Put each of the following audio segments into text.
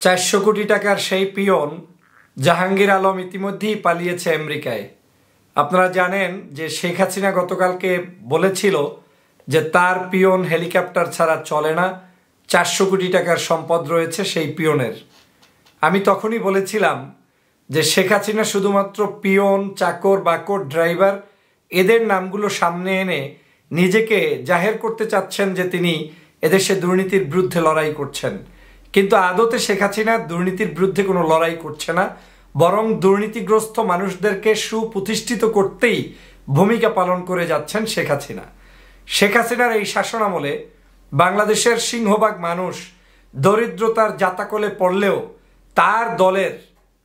400 কোটি টাকার সেই পিয়ন জাহাঙ্গীর আলম ইতিমধ্যেই পালিয়েছে আমেরিকায়। আপনারা জানেন যে শেখ হাসিনা গতকালকে বলেছিল যে তার পিয়ন হেলিকপ্টার ছাড়া চলে না, 400 কোটি টাকার সম্পদ রয়েছে সেই পিয়নের। আমি তখনই বলেছিলাম যে শেখ হাসিনা শুধুমাত্র পিয়ন, চাকর, বাকর, ড্রাইভার এদের নামগুলো সামনে এনে নিজেকে জাহের করতে চাচ্ছেন যে তিনি এদেশে দুর্নীতির বিরুদ্ধে লড়াই করছেন, কিন্তু আদতে শেখ হাসিনা দুর্নীতির বিরুদ্ধে কোনো লড়াই করছে না, বরং দুর্নীতিগ্রস্ত মানুষদেরকে সুপ্রতিষ্ঠিত করতেই ভূমিকা পালন করে যাচ্ছেন শেখ হাসিনা। শেখ হাসিনার এই শাসনামলে বাংলাদেশের সিংহভাগ মানুষ দরিদ্রতার জাতাকলে পড়লেও তার দলের,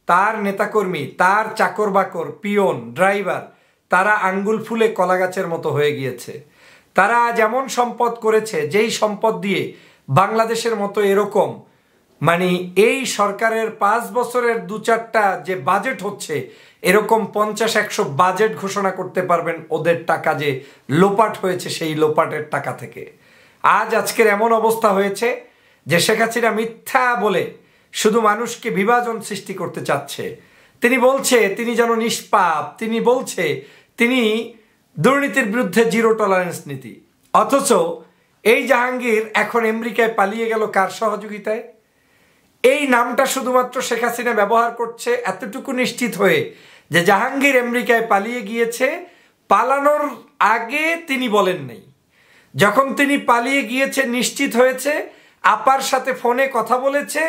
তার নেতাকর্মী, তার চাকর বাকর, পিয়ন, ড্রাইভার তারা আঙ্গুল ফুলে কলা গাছের মতো হয়ে গিয়েছে। তারা যেমন সম্পদ করেছে, যেই সম্পদ দিয়ে বাংলাদেশের মতো এরকম এই সরকারের 5 বছরের 2-4টা যে বাজেট হচ্ছে, এরকম 50-100 বাজেট ঘোষণা করতে পারবেন ওদের টাকা যে লোপাট হয়েছে সেই লোপাটের টাকা থেকে। আজকের এমন অবস্থা হয়েছে যে শেখ হাসিনা মিথ্যা বলে শুধু মানুষকে বিভাজন সৃষ্টি করতে চাচ্ছে। তিনি বলছে তিনি যেন নিষ্পাপ, তিনি বলছে তিনি দুর্নীতির বিরুদ্ধে জিরো টলারেন্স নীতি, অথচ এই জাহাঙ্গীর এখন আমেরিকায় পালিয়ে গেল কার সহযোগিতায়? এই নামটা শুধুমাত্র শেখ হাসিনা ব্যবহার করছে এতটুকু নিশ্চিত হয়ে যে জাহাঙ্গীর আমেরিকায় পালিয়ে গিয়েছে। পালানোর আগে তিনি বলেন নাই, যখন তিনি পালিয়ে গিয়েছে নিশ্চিত হয়েছে, আপার সাথে ফোনে কথা বলেছে,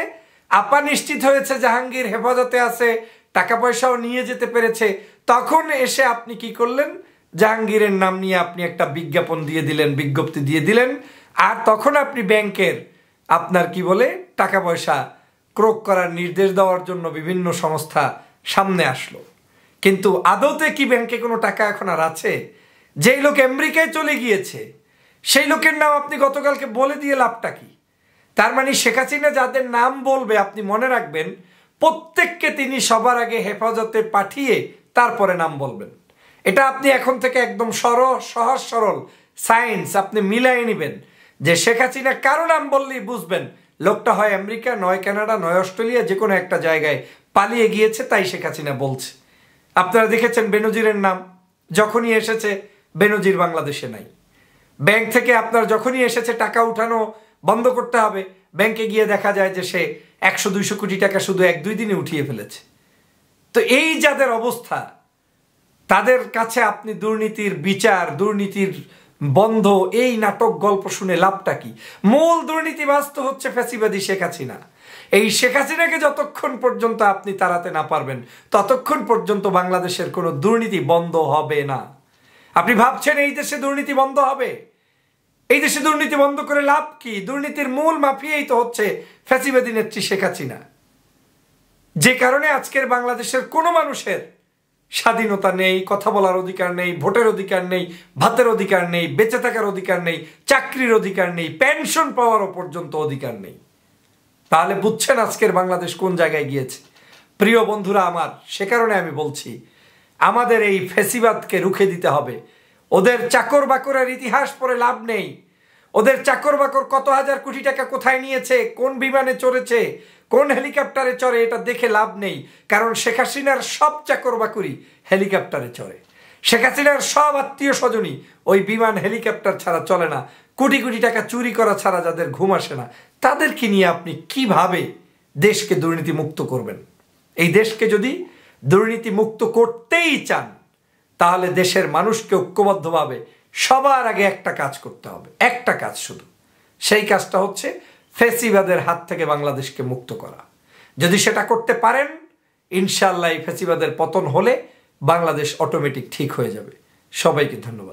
আপা নিশ্চিত হয়েছে জাহাঙ্গীর হেফাজতে আছে, টাকা পয়সাও নিয়ে যেতে পেরেছে, তখন এসে আপনি কি করলেন? জাহাঙ্গীরের নাম নিয়ে আপনি একটা বিজ্ঞাপন দিয়ে দিলেন, বিজ্ঞপ্তি দিয়ে দিলেন, আর তখন আপনি ব্যাংকের আপনার কি বলে টাকা পয়সা ক্রোক করার নির্দেশ দেওয়ার জন্য বিভিন্ন সংস্থা সামনে আসলো। কিন্তু আদতে কি ব্যাংকে কোনো টাকা এখন আর আছে? যেই লোক আমেরিকায় চলে গিয়েছে সেই লোকের নাম আপনি গতকালকে বলে দিয়ে লাভটা কি? তার মানে শেখ হাসিনা যাদের নাম বলবে আপনি মনে রাখবেন, প্রত্যেককে তিনি সবার আগে হেফাজতে পাঠিয়ে তারপরে নাম বলবেন। এটা আপনি এখন থেকে একদম সহজ সরল সায়েন্স আপনি মিলাই নেবেন যে শেখ হাসিনা কারো নাম বললেই বুঝবেন লোকটা হয় আমেরিকা, নয় কানাডা, নয় অস্ট্রেলিয়া, যে কোনো একটা জায়গায় পালিয়ে গিয়েছে, তাই শেখ হাসিনা বলছে। আপনারা দেখেছেন বেনজিরের নাম যখনই এসেছে, বেনজির বাংলাদেশে নাই। ব্যাংক থেকে আপনার যখনই এসেছে টাকা উঠানো বন্ধ করতে হবে, ব্যাংকে গিয়ে দেখা যায় যে সে 100-200 কোটি টাকা শুধু 1-2 দিনে উঠিয়ে ফেলেছে। তো এই যাদের অবস্থা, তাদের কাছে আপনি দুর্নীতির বিচার, দুর্নীতির বন্ধ এই নাটক গল্প শুনে লাভটা কি? মূল দুর্নীতিবাজ তো হচ্ছে ফ্যাসিবাদী শেখ হাসিনা। এই শেখ হাসিনাকে যতক্ষণ পর্যন্ত আপনি তাড়াতে না পারবেন ততক্ষণ পর্যন্ত বাংলাদেশের কোনো দুর্নীতি বন্ধ হবে না। আপনি ভাবছেন এই দেশে দুর্নীতি বন্ধ হবে? এই দেশে দুর্নীতি বন্ধ করে লাভ কি? দুর্নীতির মূল মাফিয়াই তো হচ্ছে ফ্যাসিবাদী নেত্রী শেখ হাসিনা, যে কারণে আজকের বাংলাদেশের কোনো মানুষের স্বাধীনতা নেই, কথা বলার অধিকার নেই, ভোটের অধিকার নেই, ভাতের অধিকার নেই, বেঁচে থাকার অধিকার নেই, চাকরির অধিকার নেই, পেনশন পাওয়ারও পর্যন্ত অধিকার নেই। তাহলে বুঝছেন আজকের বাংলাদেশ কোন জায়গায় গিয়েছে? প্রিয় বন্ধুরা আমার, সে কারণে আমি বলছি আমাদের এই ফ্যাসিবাদকে রুখে দিতে হবে। ওদের চাকর বাকরের ইতিহাস পড়ে লাভ নেই। ওদের চাকর বাকর কত হাজার কোটি টাকা কোথায় নিয়েছে, কোন বিমানে চড়েছে, কোন হেলিকপ্টারে চড়ে, এটা দেখে লাভ নেই। কারণ শেখ হাসিনার সব চাকর বাকরি হেলিকপ্টারে চড়ে। শেখ হাসিনার সব আত্মীয় স্বজনই ওই বিমান হেলিকপ্টার ছাড়া চলে না। কোটি কোটি টাকা চুরি করা ছাড়া যাদের ঘুম আসে না, তাদেরকে নিয়ে আপনি কিভাবে দেশকে দুর্নীতি মুক্ত করবেন? এই দেশকে যদি দুর্নীতি মুক্ত করতেই চান তাহলে দেশের মানুষকে ঐক্যবদ্ধভাবে সবার আগে একটা কাজ করতে হবে, একটা কাজ শুধু। সেই কাজটা হচ্ছে ফ্যাসিবাদের হাত থেকে বাংলাদেশকে মুক্ত করা। যদি সেটা করতে পারেন, ইনশাআল্লাহ এই ফ্যাসিবাদের পতন হলে বাংলাদেশ অটোমেটিক ঠিক হয়ে যাবে। সবাইকে ধন্যবাদ।